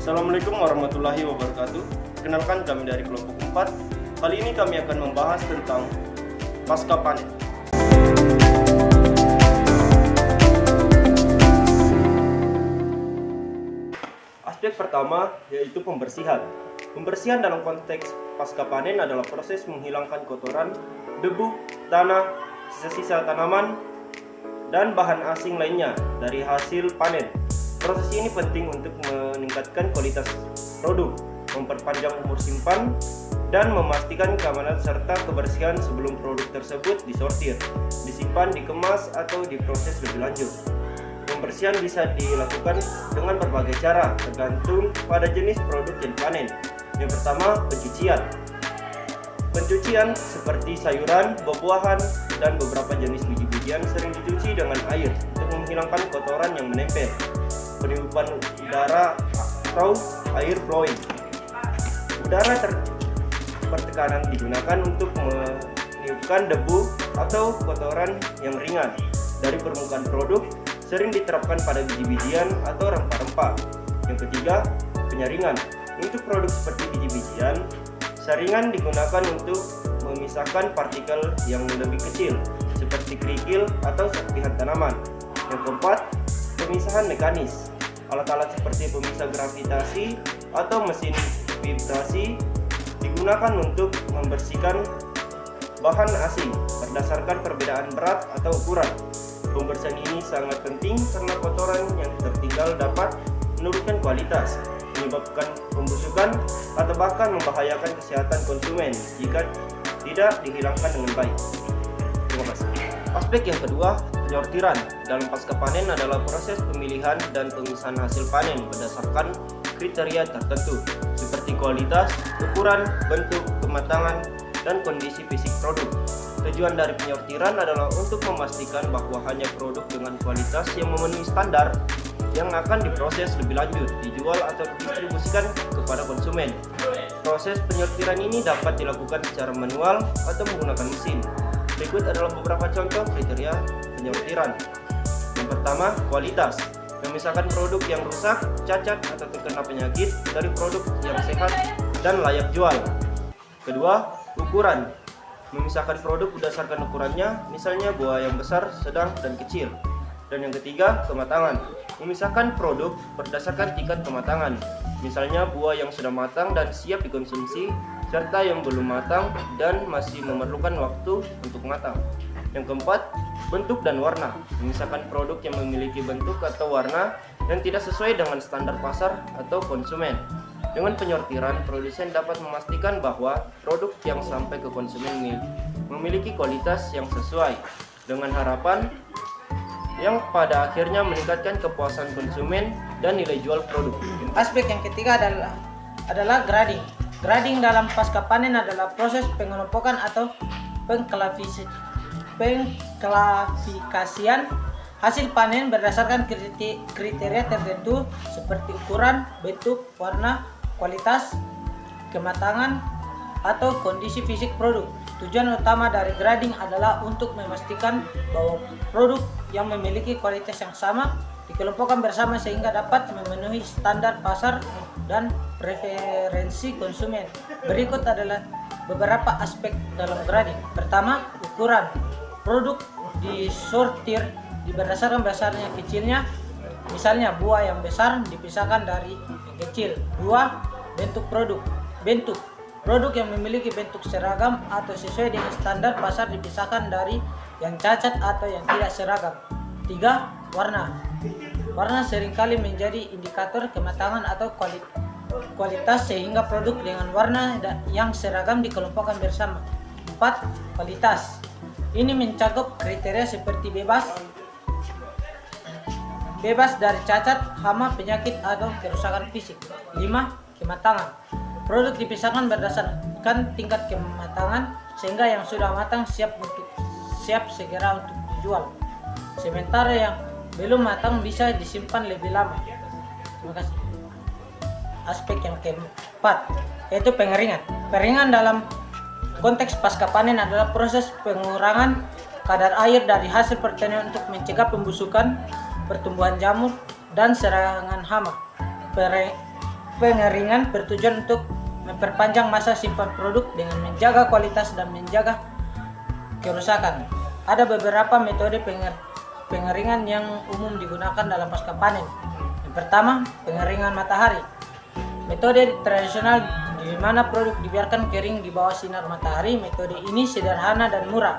Assalamualaikum warahmatullahi wabarakatuh. Kenalkan, kami dari kelompok 4. Kali ini kami akan membahas tentang pasca panen. Aspek pertama yaitu pembersihan. Pembersihan dalam konteks pasca panen adalah proses menghilangkan kotoran, debu, tanah, sisa-sisa tanaman, dan bahan asing lainnya dari hasil panen. Proses ini penting untuk meningkatkan kualitas produk, memperpanjang umur simpan, dan memastikan keamanan serta kebersihan sebelum produk tersebut disortir, disimpan, dikemas, atau diproses lebih lanjut. Pembersihan bisa dilakukan dengan berbagai cara, tergantung pada jenis produk yang dipanen. Yang pertama, pencucian. Pencucian seperti sayuran, buah-buahan, dan beberapa jenis biji-bijian sering dicuci dengan air untuk menghilangkan kotoran yang menempel. Peniupan udara atau air blowing. Udara bertekanan digunakan untuk meniupkan debu atau kotoran yang ringan dari permukaan produk, sering diterapkan pada biji-bijian atau rempah-rempah. Yang ketiga, penyaringan. Untuk produk seperti biji-bijian, saringan digunakan untuk memisahkan partikel yang lebih kecil seperti kerikil atau serpihan tanaman. Yang keempat, pemisahan mekanis. Alat-alat seperti pemisah gravitasi atau mesin vibrasi digunakan untuk membersihkan bahan asing berdasarkan perbedaan berat atau ukuran. Pembersihan ini sangat penting karena kotoran yang tertinggal dapat menurunkan kualitas, menyebabkan pembusukan, atau bahkan membahayakan kesehatan konsumen jika tidak dihilangkan dengan baik. Terima kasih. Aspek yang kedua, penyortiran dalam pasca panen adalah proses pemilihan dan pemisahan hasil panen berdasarkan kriteria tertentu seperti kualitas, ukuran, bentuk, kematangan, dan kondisi fisik produk. Tujuan dari penyortiran adalah untuk memastikan bahwa hanya produk dengan kualitas yang memenuhi standar yang akan diproses lebih lanjut, dijual atau didistribusikan kepada konsumen. Proses penyortiran ini dapat dilakukan secara manual atau menggunakan mesin. Berikut adalah beberapa contoh kriteria penyortiran. Yang pertama, kualitas. Memisahkan produk yang rusak, cacat, atau terkena penyakit dari produk yang sehat dan layak jual. Kedua, ukuran. Memisahkan produk berdasarkan ukurannya, misalnya buah yang besar, sedang, dan kecil. Dan yang ketiga, kematangan. Memisahkan produk berdasarkan tingkat kematangan, misalnya buah yang sudah matang dan siap dikonsumsi, serta yang belum matang dan masih memerlukan waktu untuk matang. Yang keempat, bentuk dan warna. Memisahkan produk yang memiliki bentuk atau warna yang tidak sesuai dengan standar pasar atau konsumen. Dengan penyortiran, produsen dapat memastikan bahwa produk yang sampai ke konsumen memiliki kualitas yang sesuai dengan harapan yang pada akhirnya meningkatkan kepuasan konsumen dan nilai jual produk. Aspek yang ketiga adalah grading. Grading dalam pasca panen adalah proses pengelompokan atau pengklasifikasian hasil panen berdasarkan kriteria tertentu seperti ukuran, bentuk, warna, kualitas, kematangan, atau kondisi fisik produk. Tujuan utama dari grading adalah untuk memastikan bahwa produk yang memiliki kualitas yang sama dikelompokkan bersama sehingga dapat memenuhi standar pasar dan preferensi konsumen. Berikut adalah beberapa aspek dalam grading. Pertama, ukuran. Produk disortir berdasarkan besarnya kecilnya. Misalnya buah yang besar dipisahkan dari yang kecil. Dua, bentuk produk. Bentuk. Produk yang memiliki bentuk seragam atau sesuai dengan standar pasar dipisahkan dari yang cacat atau yang tidak seragam. 3. Warna. Warna seringkali menjadi indikator kematangan atau kualitas sehingga produk dengan warna yang seragam dikelompokkan bersama. 4. Kualitas. Ini mencakup kriteria seperti bebas dari cacat, hama, penyakit, atau kerusakan fisik. 5. Kematangan. Produk dipisahkan berdasarkan tingkat kematangan sehingga yang sudah matang siap segera untuk dijual. Sementara yang belum matang bisa disimpan lebih lama. Terima kasih. Aspek yang keempat yaitu pengeringan. Pengeringan dalam konteks pasca panen adalah proses pengurangan kadar air dari hasil pertanian untuk mencegah pembusukan, pertumbuhan jamur, dan serangan hama. pengeringan bertujuan untuk memperpanjang masa simpan produk dengan menjaga kualitas dan menjaga kerusakan. Ada beberapa metode pengeringan yang umum digunakan dalam pasca panen. Yang pertama, pengeringan matahari. Metode tradisional di mana produk dibiarkan kering di bawah sinar matahari. Metode ini sederhana dan murah,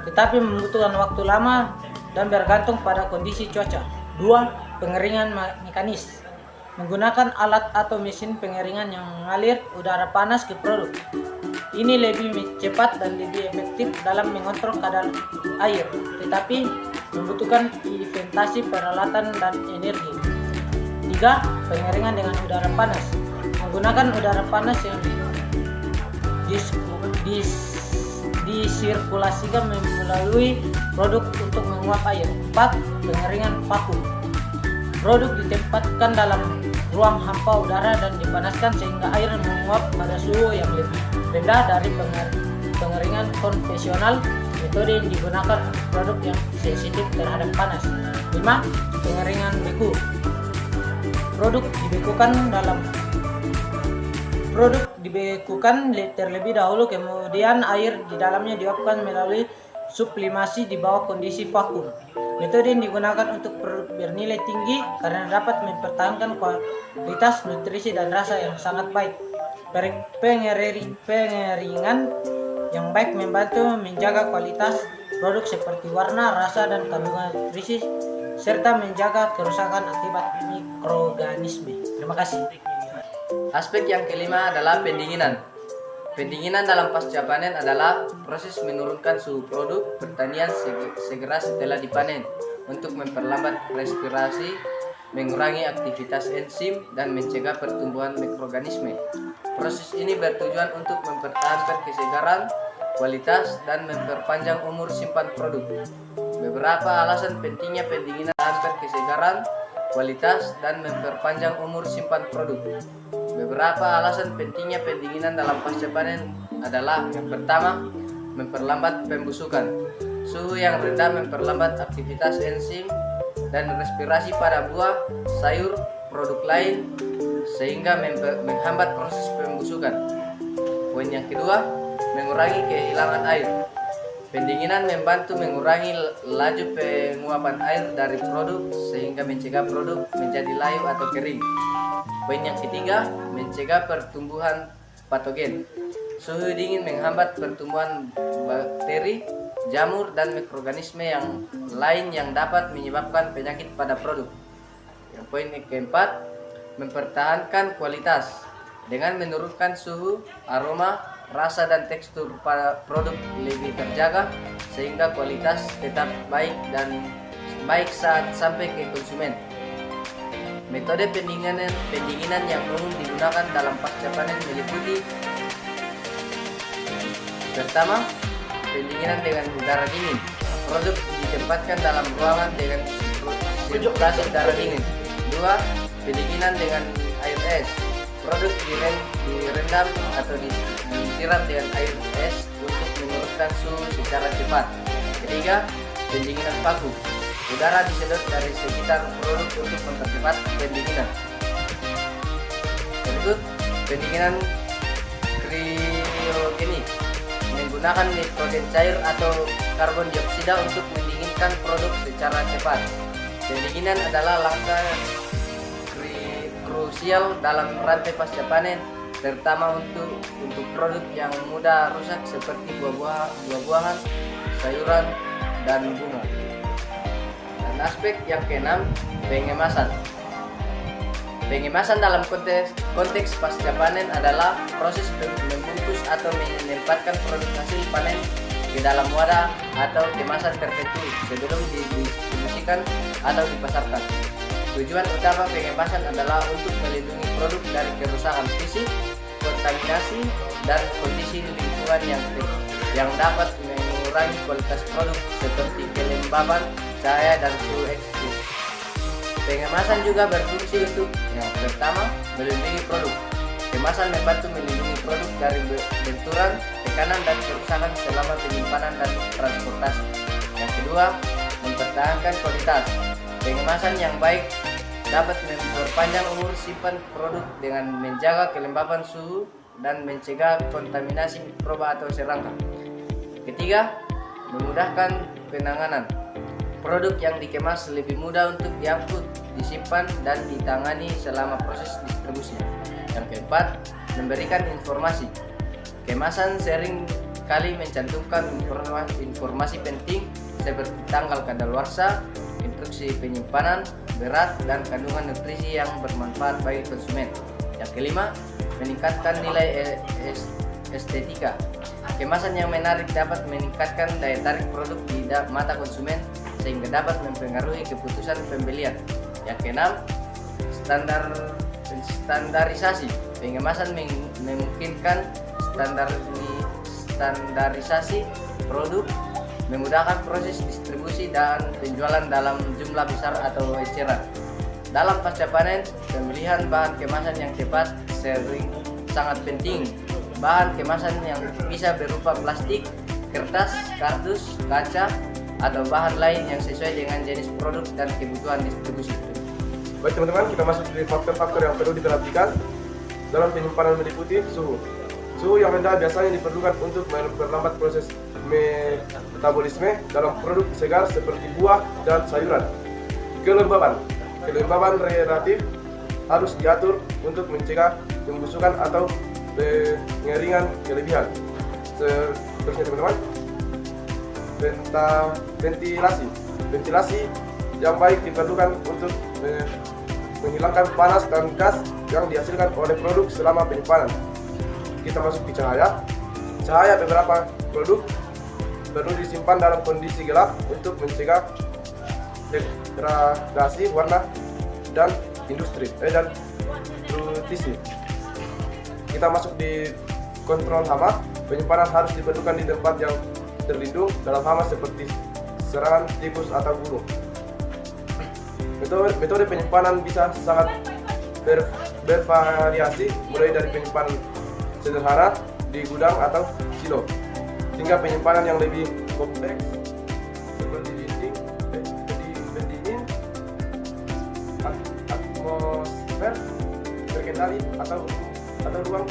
tetapi membutuhkan waktu lama dan bergantung pada kondisi cuaca. 2. Pengeringan mekanis. Menggunakan alat atau mesin pengeringan yang mengalir udara panas ke produk. Ini lebih cepat dan lebih efektif dalam mengontrol kadar air, tetapi membutuhkan investasi peralatan dan energi. 3. Pengeringan dengan udara panas. Menggunakan udara panas yang disirkulasikan melalui produk untuk menguap air. 4. Pengeringan vakum. Produk ditempatkan dalam ruang hampa udara dan dipanaskan sehingga air menguap pada suhu yang lebih rendah dari pengeringan konvensional. Metode yang digunakan untuk produk yang sensitif terhadap panas. 5. Pengeringan beku. Produk dibekukan terlebih dahulu, kemudian air di dalamnya diuapkan melalui sublimasi di bawah kondisi vakum. Metode yang digunakan untuk produk bernilai tinggi karena dapat mempertahankan kualitas, nutrisi, dan rasa yang sangat baik. Pengeringan yang baik membantu menjaga kualitas produk seperti warna, rasa, dan kandungan nutrisi, serta menjaga kerusakan akibat mikroorganisme. Terima kasih. Aspek yang kelima adalah pendinginan. Pendinginan dalam pasca panen adalah proses menurunkan suhu produk pertanian segera setelah dipanen untuk memperlambat respirasi, mengurangi aktivitas enzim, dan mencegah pertumbuhan mikroorganisme. Proses ini bertujuan untuk mempertahankan kesegaran, kualitas, dan memperpanjang umur simpan produk. Beberapa alasan pentingnya pendinginan mempertahankan kesegaran, kualitas, dan memperpanjang umur simpan produk. Beberapa alasan pentingnya pendinginan dalam pasca panen adalah: yang pertama, memperlambat pembusukan. Suhu yang rendah memperlambat aktivitas enzim dan respirasi pada buah, sayur, produk lain sehingga menghambat proses pembusukan. Poin yang kedua, mengurangi kehilangan air. Pendinginan membantu mengurangi laju penguapan air dari produk sehingga mencegah produk menjadi layu atau kering. Poin yang ketiga, mencegah pertumbuhan patogen. Suhu dingin menghambat pertumbuhan bakteri, jamur, dan mikroorganisme yang lain yang dapat menyebabkan penyakit pada produk. Yang poin keempat, mempertahankan kualitas dengan menurunkan suhu, aroma, rasa, dan tekstur pada produk lebih terjaga sehingga kualitas tetap baik saat sampai ke konsumen. Metode pendinginan yang umum digunakan dalam pasca panen meliputi: pertama, pendinginan dengan udara dingin. Produk ditempatkan dalam ruangan dengan sirkulasi udara dingin. 2. Pendinginan dengan air es. Produk direndam atau disiram dengan air es untuk menurunkan suhu secara cepat. 3. Pendinginan vakum. Udara disedot dari sekitar produk untuk mempercepat pendinginan. Berikut pendinginan kriogenik. Menggunakan nitrogen cair atau karbon dioksida untuk mendinginkan produk secara cepat. Pendinginan adalah langkah krusial dalam rantai pasca panen, terutama untuk produk yang mudah rusak seperti buah-buahan, sayuran, dan bunga. Dan aspek yang keenam, pengemasan. Pengemasan dalam konteks pasca panen adalah proses membungkus atau menempatkan produk hasil panen ke dalam wadah atau kemasan tertentu sebelum didistribusikan atau dipasarkan. Tujuan utama pengemasan adalah untuk melindungi produk dari kerusakan fisik, kontaminasi, dan kondisi lingkungan yang dapat mengurangi kualitas produk seperti kelembaban, cahaya, dan suhu ekstrim. Pengemasan juga berfungsi untuk: yang pertama, melindungi produk. Kemasan membantu melindungi produk dari benturan, tekanan, dan kerusakan selama penyimpanan dan transportasi. Yang kedua, mempertahankan kualitas. Pengemasan yang baik dapat memperpanjang umur simpan produk dengan menjaga kelembapan suhu dan mencegah kontaminasi mikroba atau serangga. Ketiga, memudahkan penanganan. Produk yang dikemas lebih mudah untuk diangkut, disimpan, dan ditangani selama proses distribusi. Yang keempat, memberikan informasi. Kemasan sering kali mencantumkan informasi penting seperti tanggal kadaluarsa, instruksi penyimpanan, berat, dan kandungan nutrisi yang bermanfaat bagi konsumen. Yang kelima, meningkatkan nilai estetika. Kemasan yang menarik dapat meningkatkan daya tarik produk di mata konsumen sehingga dapat mempengaruhi keputusan pembelian. Yang keenam, standarisasi. Pengemasan memungkinkan standarisasi produk, memudahkan proses distribusi dan penjualan dalam jumlah besar atau eceran. Dalam pasca panen, pemilihan bahan kemasan yang tepat sering sangat penting. Bahan kemasan yang bisa berupa plastik, kertas, kardus, kaca, atau bahan lain yang sesuai dengan jenis produk dan kebutuhan distribusi. Baik teman-teman, kita masuk di faktor-faktor yang perlu diperhatikan dalam penyimpanan meliputi suhu. Suhu yang rendah biasanya diperlukan untuk memperlambat proses metabolisme dalam produk segar seperti buah dan sayuran. Kelembaban relatif harus diatur untuk mencegah pembusukan atau pengeringan kelebihan. Terusnya teman-teman, ventilasi yang baik diperlukan untuk menghilangkan panas dan gas yang dihasilkan oleh produk selama penyimpanan. Kita masuk ke cahaya. Cahaya beberapa produk perlu disimpan dalam kondisi gelap untuk mencegah degradasi warna dan nutrisi. Kita masuk di kontrol hama. Penyimpanan harus diperlukan di tempat yang terlindung dalam hama seperti serangan tikus atau burung. Metode penyimpanan bisa sangat bervariasi, mulai dari penyimpanan sederhana di gudang atau silo hingga penyimpanan yang lebih kompleks seperti dinding, pendingin, atmosfer terkendali atau ruang